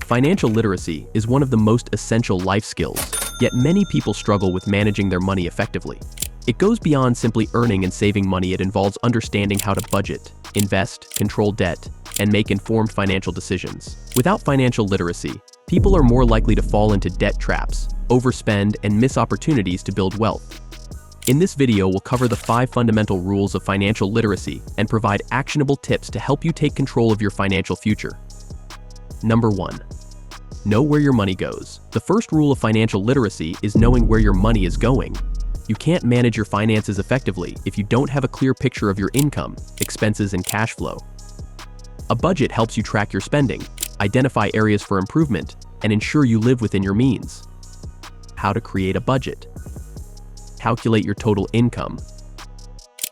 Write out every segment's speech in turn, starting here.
Financial literacy is one of the most essential life skills, yet many people struggle with managing their money effectively. It goes beyond simply earning and saving money. It involves understanding how to budget, invest, control debt, and make informed financial decisions. Without financial literacy, people are more likely to fall into debt traps, overspend, and miss opportunities to build wealth. In this video, we'll cover the 5 fundamental rules of financial literacy and provide actionable tips to help you take control of your financial future. Number 1. Know where your money goes. The first rule of financial literacy is knowing where your money is going. You can't manage your finances effectively if you don't have a clear picture of your income, expenses, and cash flow. A budget helps you track your spending, identify areas for improvement, and ensure you live within your means. How to create a budget. Calculate your total income.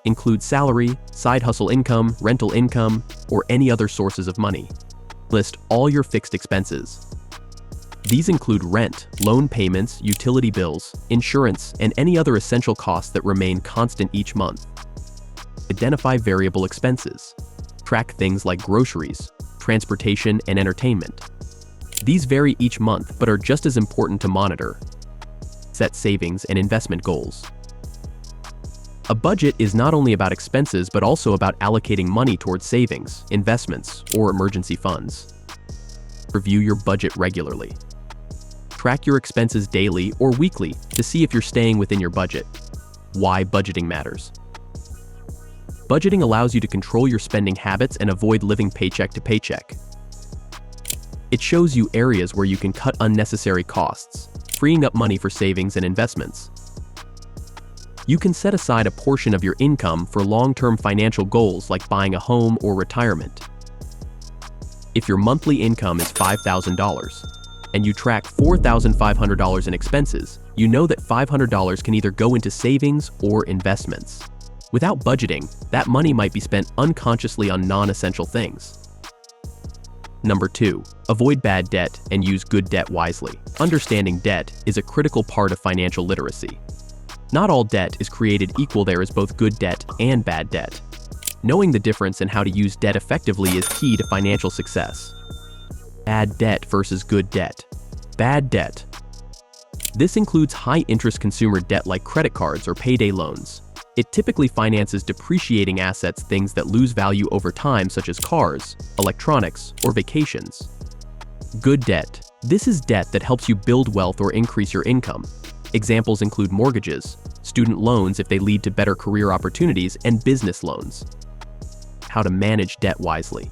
Include salary, side hustle income, rental income, or any other sources of money. List all your fixed expenses. These include rent, loan payments, utility bills, insurance, and any other essential costs that remain constant each month. Identify variable expenses. Track things like groceries, transportation, and entertainment. These vary each month but are just as important to monitor. Set savings and investment goals. A budget is not only about expenses but also about allocating money towards savings, investments, or emergency funds. Review your budget regularly. Track your expenses daily or weekly to see if you're staying within your budget. Why budgeting matters. Budgeting allows you to control your spending habits and avoid living paycheck to paycheck. It shows you areas where you can cut unnecessary costs, freeing up money for savings and investments. You can set aside a portion of your income for long-term financial goals like buying a home or retirement. If your monthly income is $5,000 and you track $4,500 in expenses, you know that $500 can either go into savings or investments. Without budgeting, that money might be spent unconsciously on non-essential things. Number 2. Avoid bad debt and use good debt wisely. Understanding debt is a critical part of financial literacy. Not all debt is created equal. There is both good debt and bad debt. Knowing the difference and how to use debt effectively is key to financial success. Bad debt versus good debt. Bad debt. This includes high-interest consumer debt like credit cards or payday loans. It typically finances depreciating assets, things that lose value over time, such as cars, electronics, or vacations. Good debt. This is debt that helps you build wealth or increase your income. Examples include mortgages, student loans if they lead to better career opportunities, and business loans. How to manage debt wisely.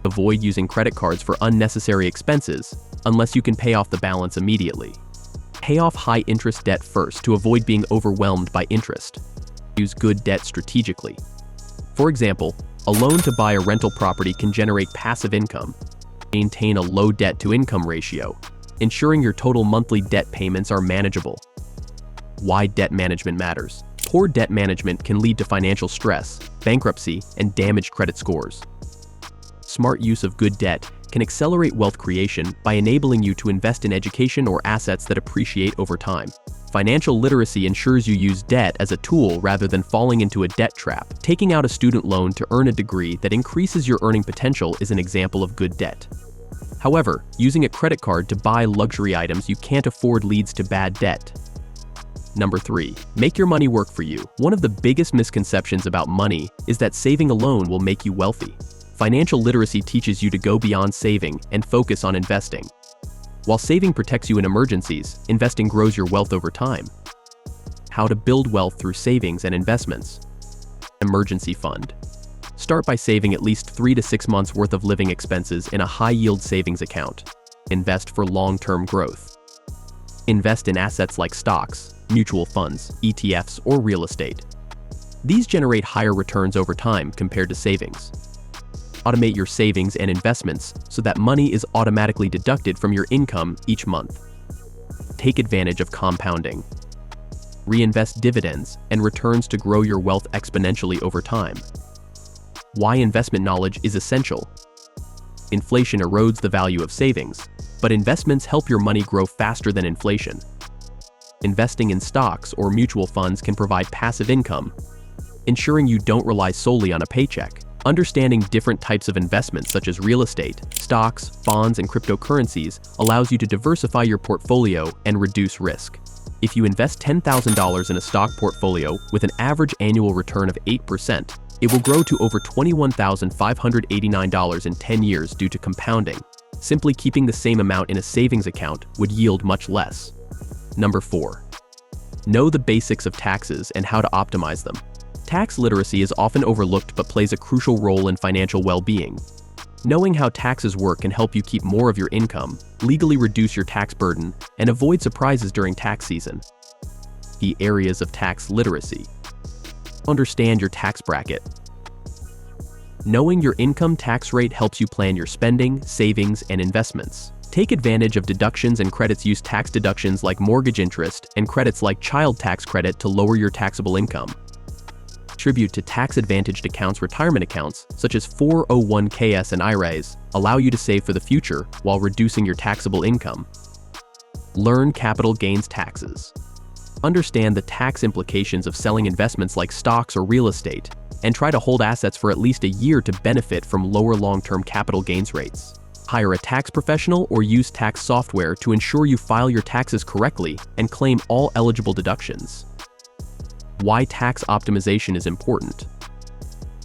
Avoid using credit cards for unnecessary expenses unless you can pay off the balance immediately. Pay off high-interest debt first to avoid being overwhelmed by interest. Use good debt strategically. For example, a loan to buy a rental property can generate passive income. Maintain a low debt-to-income ratio, ensuring your total monthly debt payments are manageable. Why debt management matters. Poor debt management can lead to financial stress, bankruptcy, and damaged credit scores. Smart use of good debt can accelerate wealth creation by enabling you to invest in education or assets that appreciate over time. Financial literacy ensures you use debt as a tool rather than falling into a debt trap. Taking out a student loan to earn a degree that increases your earning potential is an example of good debt. However, using a credit card to buy luxury items you can't afford leads to bad debt. Number 3. Make your money work for you. One of the biggest misconceptions about money is that saving alone will make you wealthy. Financial literacy teaches you to go beyond saving and focus on investing. While saving protects you in emergencies, investing grows your wealth over time. How to build wealth through savings and investments. Emergency fund. Start by saving at least 3 to 6 months worth of living expenses in a high-yield savings account. Invest for long-term growth. Invest in assets like stocks, mutual funds, ETFs, or real estate. These generate higher returns over time compared to savings. Automate your savings and investments so that money is automatically deducted from your income each month. Take advantage of compounding. Reinvest dividends and returns to grow your wealth exponentially over time. Why investment knowledge is essential. Inflation erodes the value of savings, but investments help your money grow faster than inflation. Investing in stocks or mutual funds can provide passive income, ensuring you don't rely solely on a paycheck. Understanding different types of investments such as real estate, stocks, bonds, and cryptocurrencies allows you to diversify your portfolio and reduce risk. If you invest $10,000 in a stock portfolio with an average annual return of 8%, it will grow to over $21,589 in 10 years due to compounding. Simply keeping the same amount in a savings account would yield much less. Number 4. Know the basics of taxes and how to optimize them. Tax literacy is often overlooked but plays a crucial role in financial well-being. Knowing how taxes work can help you keep more of your income, legally reduce your tax burden, and avoid surprises during tax season. The areas of tax literacy. Understand your tax bracket. Knowing your income tax rate helps you plan your spending, savings, and investments. Take advantage of deductions and credits. Use tax deductions like mortgage interest and credits like child tax credit to lower your taxable income. Contribute to tax-advantaged accounts. Retirement accounts, such as 401ks and IRAs, allow you to save for the future while reducing your taxable income. Learn capital gains taxes. Understand the tax implications of selling investments like stocks or real estate, and try to hold assets for at least a year to benefit from lower long-term capital gains rates. Hire a tax professional or use tax software to ensure you file your taxes correctly and claim all eligible deductions. Why tax optimization is important.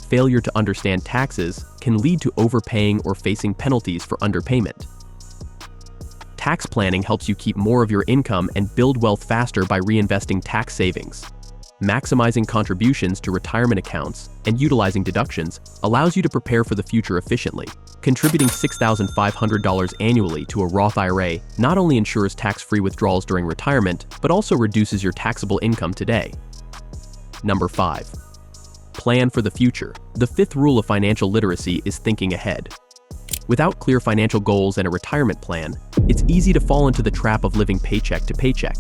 Failure to understand taxes can lead to overpaying or facing penalties for underpayment. Tax planning helps you keep more of your income and build wealth faster by reinvesting tax savings. Maximizing contributions to retirement accounts and utilizing deductions allows you to prepare for the future efficiently. Contributing $6,500 annually to a Roth IRA not only ensures tax-free withdrawals during retirement, but also reduces your taxable income today. Number 5. Plan for the future. The fifth rule of financial literacy is thinking ahead. Without clear financial goals and a retirement plan, it's easy to fall into the trap of living paycheck to paycheck.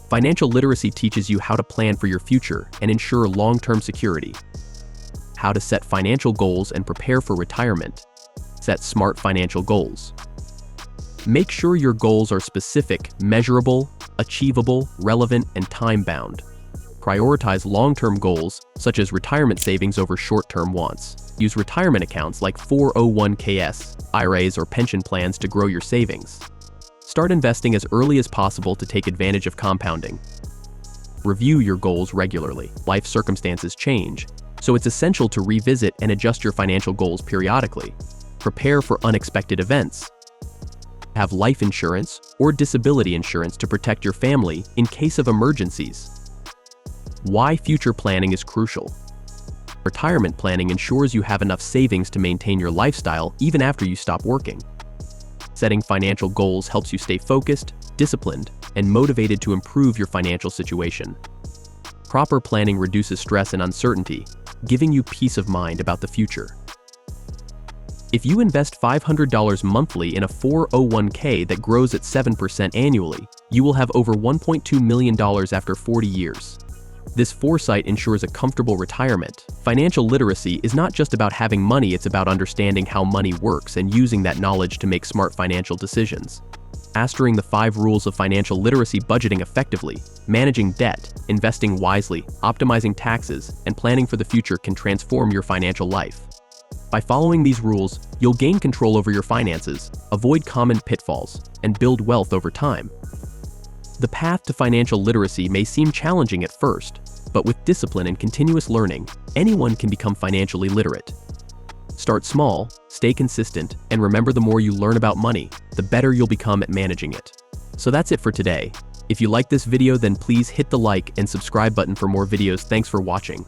Financial literacy teaches you how to plan for your future and ensure long-term security. How to set financial goals and prepare for retirement. Set smart financial goals. Make sure your goals are specific, measurable, achievable, relevant, and time-bound. Prioritize long-term goals, such as retirement savings over short-term wants. Use retirement accounts like 401ks, IRAs, or pension plans to grow your savings. Start investing as early as possible to take advantage of compounding. Review your goals regularly. Life circumstances change, so it's essential to revisit and adjust your financial goals periodically. Prepare for unexpected events. Have life insurance or disability insurance to protect your family in case of emergencies. Why future planning is crucial. Retirement planning ensures you have enough savings to maintain your lifestyle even after you stop working. Setting financial goals helps you stay focused, disciplined, and motivated to improve your financial situation. Proper planning reduces stress and uncertainty, giving you peace of mind about the future. If you invest $500 monthly in a 401k that grows at 7% annually, you will have over $1.2 million after 40 years. This foresight ensures a comfortable retirement. Financial literacy is not just about having money, it's about understanding how money works and using that knowledge to make smart financial decisions. Mastering the 5 rules of financial literacy: budgeting effectively, managing debt, investing wisely, optimizing taxes, and planning for the future can transform your financial life. By following these rules, you'll gain control over your finances, avoid common pitfalls, and build wealth over time. The path to financial literacy may seem challenging at first, but with discipline and continuous learning, anyone can become financially literate. Start small, stay consistent, and remember, the more you learn about money, the better you'll become at managing it. So that's it for today. If you like this video, then please hit the like and subscribe button for more videos. Thanks for watching.